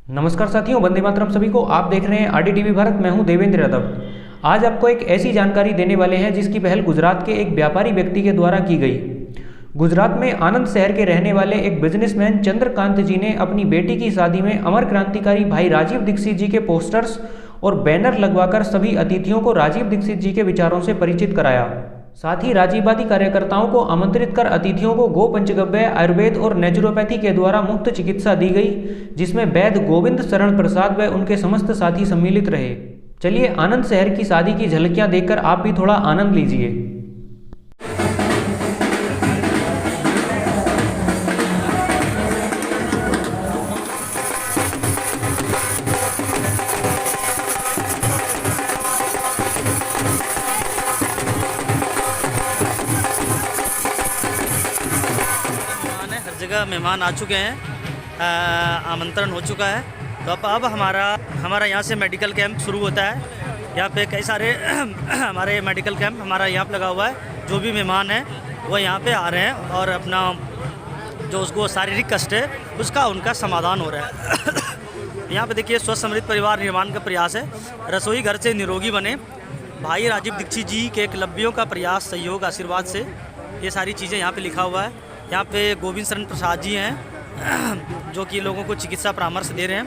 नमस्कार साथियों, वंदे मातरम सभी को। आप देख रहे हैं आरडीटीवी भारत। मैं हूं देवेंद्र यादव। आज आपको एक ऐसी जानकारी देने वाले हैं जिसकी पहल गुजरात के एक व्यापारी व्यक्ति के द्वारा की गई। गुजरात में आनंद शहर के रहने वाले एक बिजनेसमैन चंद्रकांत जी ने अपनी बेटी की शादी में अमर क्रांतिकारी भाई राजीव दीक्षित जी के पोस्टर्स और बैनर लगवाकर सभी अतिथियों को राजीव दीक्षित जी के विचारों से परिचित कराया। साथ ही राजीववादी कार्यकर्ताओं को आमंत्रित कर अतिथियों को गो पंचगव्य, आयुर्वेद और नेचुरोपैथी के द्वारा मुफ्त चिकित्सा दी गई, जिसमें वैद्य गोविंद शरण प्रसाद व उनके समस्त साथी सम्मिलित रहे। चलिए आनंद शहर की शादी की झलकियां देखकर आप भी थोड़ा आनंद लीजिए। जगह मेहमान आ चुके हैं, आमंत्रण हो चुका है। तो अब हमारा यहाँ से मेडिकल कैंप शुरू होता है। यहाँ पे कई सारे हमारे मेडिकल कैंप हमारा यहाँ पे लगा हुआ है। जो भी मेहमान हैं वो यहाँ पे आ रहे हैं और अपना जो उसको शारीरिक कष्ट है उसका उनका समाधान हो रहा है। यहाँ पे देखिए स्वस्थ समृद्ध परिवार निर्माण का प्रयास है। रसोई घर से निरोगी बने, भाई राजीव दीक्षित जी के एकलव्यों का प्रयास, सहयोग, आशीर्वाद से ये सारी चीज़ें यहाँ पे लिखा हुआ है। यहाँ पे गोविंद शरण प्रसाद जी हैं जो कि लोगों को चिकित्सा परामर्श दे रहे हैं।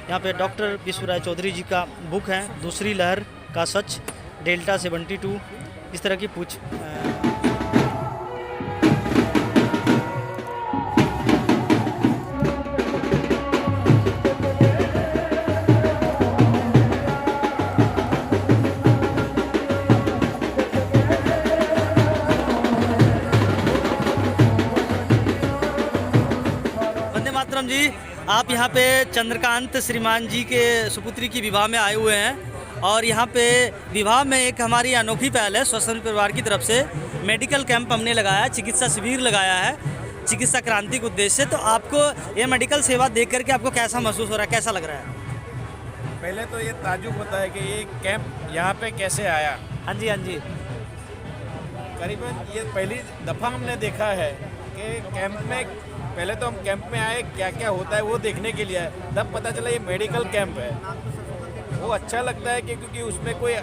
यहाँ पे डॉक्टर विश्वराय चौधरी जी का बुक है, दूसरी लहर का सच, डेल्टा 72, इस तरह की पूछ। मातरम जी, आप यहाँ पे चंद्रकांत श्रीमान जी के सुपुत्री की विवाह में आए हुए हैं और यहाँ पे विवाह में एक हमारी अनोखी पहल है। स्वस्थ समृद्ध परिवार की तरफ से मेडिकल कैंप हमने लगाया, चिकित्सा शिविर लगाया है चिकित्सा क्रांति के उद्देश्य से। तो आपको ये मेडिकल सेवा देख करके आपको कैसा महसूस हो रहा है, कैसा लग रहा है? पहले तो ये ताज्जुब होता है कि ये कैंप यहाँ पे कैसे आया। हाँ जी, हाँ जी। करीबन ये पहली दफ़ा हमने देखा है कि कैंप में, पहले तो हम कैंप में आए, क्या क्या होता है वो देखने के लिए आए, तब पता चला ये मेडिकल कैंप है। वो अच्छा लगता है कि क्योंकि उसमें कोई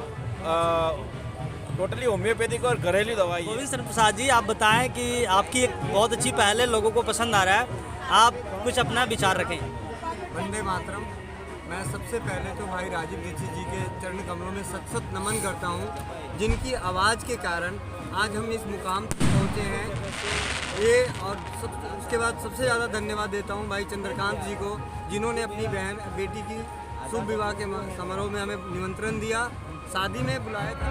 टोटली होम्योपैथिक और घरेलू दवाई है। गोविंद शरण प्रसाद जी, आप बताएं कि आपकी एक बहुत अच्छी पहल है, लोगों को पसंद आ रहा है, आप कुछ अपना विचार रखें। वंदे मातरम। मैं सबसे पहले तो भाई राजीव दीक्षित जी के चरण कमलों में सत सत नमन करता हूँ, जिनकी आवाज़ के कारण आज हम इस मुकाम तक पहुँचे हैं। ये और उसके बाद सबसे ज़्यादा धन्यवाद देता हूँ भाई चंद्रकांत जी को, जिन्होंने अपनी बेटी की शुभ विवाह के समारोह में हमें निमंत्रण दिया, शादी में बुलाया था।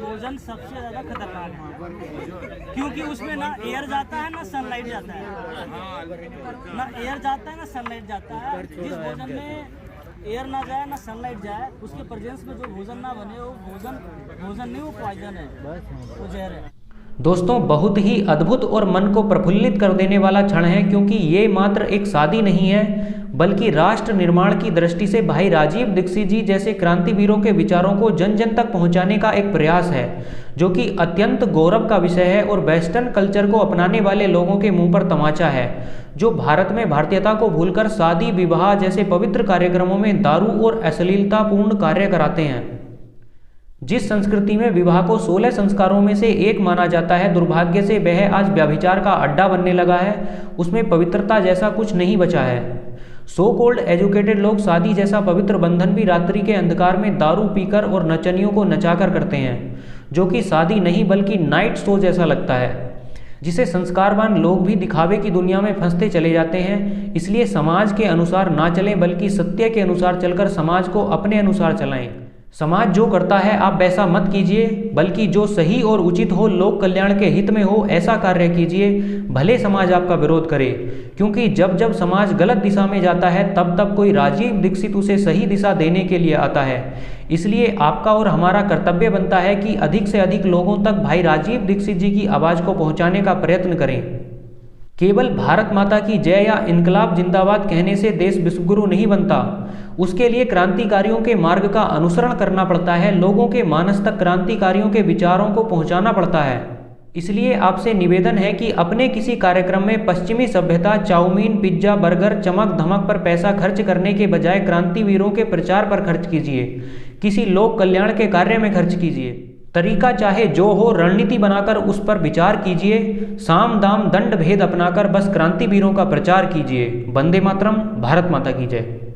भोजन सबसे ज़्यादा खतरनाक है क्योंकि उसमें ना एयर जाता है ना सनलाइट जाता है, ना एयर जाता है ना सनलाइट जाता है। जिस भोजन में एयर ना जाए ना सनलाइट जाए, उसके प्रेजेंस में जो भोजन ना बने वो भोजन नहीं, वो पॉइजन है, वो जहर है। दोस्तों, बहुत ही अद्भुत और मन को प्रफुल्लित कर देने वाला क्षण है, क्योंकि ये मात्र एक शादी नहीं है बल्कि राष्ट्र निर्माण की दृष्टि से भाई राजीव दीक्षित जी जैसे क्रांतिवीरों के विचारों को जन जन तक पहुंचाने का एक प्रयास है, जो कि अत्यंत गौरव का विषय है और वेस्टर्न कल्चर को अपनाने वाले लोगों के मुंह पर तमाचा है, जो भारत में भारतीयता को भूलकर शादी विवाह जैसे पवित्र कार्यक्रमों में दारू और अश्लीलतापूर्ण कार्य कराते हैं। जिस संस्कृति में विवाह को 16 संस्कारों में से एक माना जाता है, दुर्भाग्य से वह आज व्यभिचार का अड्डा बनने लगा है। उसमें पवित्रता जैसा कुछ नहीं बचा है। सो कॉल्ड एजुकेटेड लोग शादी जैसा पवित्र बंधन भी रात्रि के अंधकार में दारू पीकर और नचनियों को नचाकर करते हैं, जो कि शादी नहीं बल्कि नाइट शो जैसा लगता है, जिसे संस्कारवान लोग भी दिखावे की दुनिया में फंसते चले जाते हैं। इसलिए समाज के अनुसार ना चलें बल्कि सत्य के अनुसार चलकर समाज को अपने अनुसार चलाएं। समाज जो करता है आप वैसा मत कीजिए, बल्कि जो सही और उचित हो, लोक कल्याण के हित में हो, ऐसा कार्य कीजिए, भले समाज आपका विरोध करे। क्योंकि जब जब समाज गलत दिशा में जाता है तब तब कोई राजीव दीक्षित उसे सही दिशा देने के लिए आता है। इसलिए आपका और हमारा कर्तव्य बनता है कि अधिक से अधिक लोगों तक भाई राजीव दीक्षित जी की आवाज़ को पहुँचाने का प्रयत्न करें। केवल भारत माता की जय या इनकलाब जिंदाबाद कहने से देश विश्वगुरु नहीं बनता। उसके लिए क्रांतिकारियों के मार्ग का अनुसरण करना पड़ता है, लोगों के मानस तक क्रांतिकारियों के विचारों को पहुंचाना पड़ता है। इसलिए आपसे निवेदन है कि अपने किसी कार्यक्रम में पश्चिमी सभ्यता, चाउमीन, पिज्जा, बर्गर, चमक धमक पर पैसा खर्च करने के बजाय क्रांतिवीरों के प्रचार पर खर्च कीजिए, किसी लोक कल्याण के कार्य में खर्च कीजिए। तरीका चाहे जो हो, रणनीति बनाकर उस पर विचार कीजिए। साम दाम दंड भेद अपनाकर बस क्रांतिवीरों का प्रचार कीजिए। वंदे मातरम। भारत माता की जय।